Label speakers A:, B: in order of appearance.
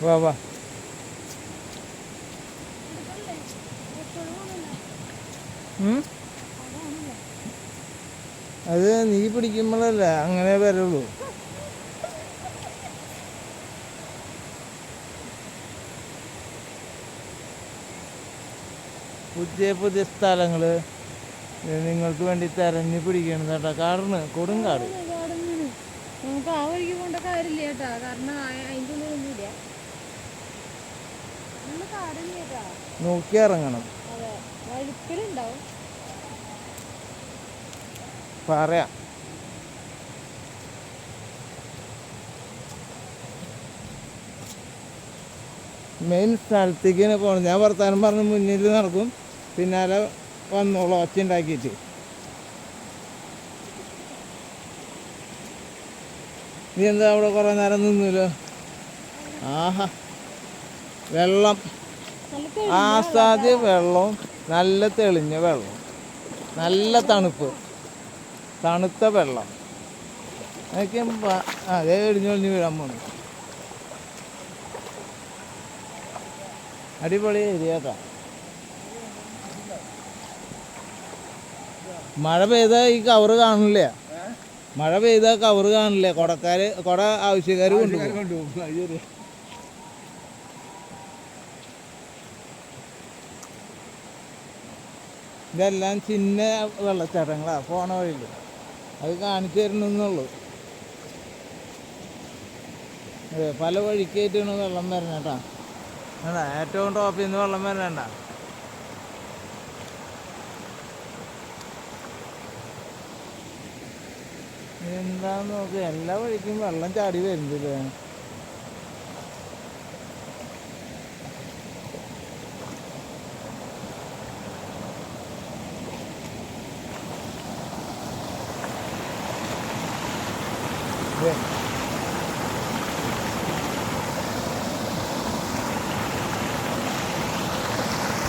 A: വാ വാ. അത് നീ പിടിക്കുമ്പോഴല്ലേ അങ്ങനെ വരുള്ളൂ. പുതിയ പുതിയ സ്ഥലങ്ങൾ നിങ്ങൾക്ക് വേണ്ടി തെരഞ്ഞു പിടിക്കണം കേട്ടോ. കാടിന് കൊടുങ്കാട്.
B: നമുക്ക് ആ വഴിക്ക് പോകേണ്ട കാര്യമില്ല കേട്ടാ, കാരണം അതിൻ്റെ ഉള്ളിലൊന്നുമില്ല.
A: നോക്കി ഇറങ്ങണം.
B: അതെ, വഴുക്കലുണ്ടാവും.
A: പറയാം. മെയിൻ സ്ഥലത്തേക്ക് പോകണം. ഞാൻ വർത്താനം പറഞ്ഞ് മുന്നിൽ നടക്കും, പിന്നാലെ വന്നോളൂ ഒച്ച ഉണ്ടാക്കിയിട്ട്. നീ എന്താ അവിടെ കുറേ നേരം നിന്നല്ലോ? ആഹാ, വെള്ളം ആസാദ്യ വെള്ളം, നല്ല തെളിഞ്ഞ വെള്ളം, നല്ല തണുത്ത വെള്ളം. അതൊക്കെ അതേ ഇടിഞ്ഞൊളിഞ്ഞ് വീഴാൻ പോണു. അടിപൊളി ഏരിയ കേട്ടോ. മഴ പെയ്താൽ ഈ കവറ് കാണില്ല. മഴ പെയ്താൽ കവറ് കാണില്ല. കുട ആവശ്യക്കാർ കൊണ്ടുപോകും. ഇതെല്ലാം ചിന്ന വെള്ളച്ചാട്ടങ്ങളാ പോണ വഴിയിൽ. അത് കാണിച്ചു തരണമെന്നുള്ളൂ. അതെ, പല വഴിക്കായിട്ടാണ് വെള്ളം വരണ കേട്ടോ. അതാ ഏറ്റവും ടോപ്പിൽ നിന്ന് വെള്ളം വരണണ്ട. എന്താന്ന് നോക്ക്, എല്ലാ വഴിക്കും വെള്ളം ചാടി വരുന്നില്ലേ. Yeah.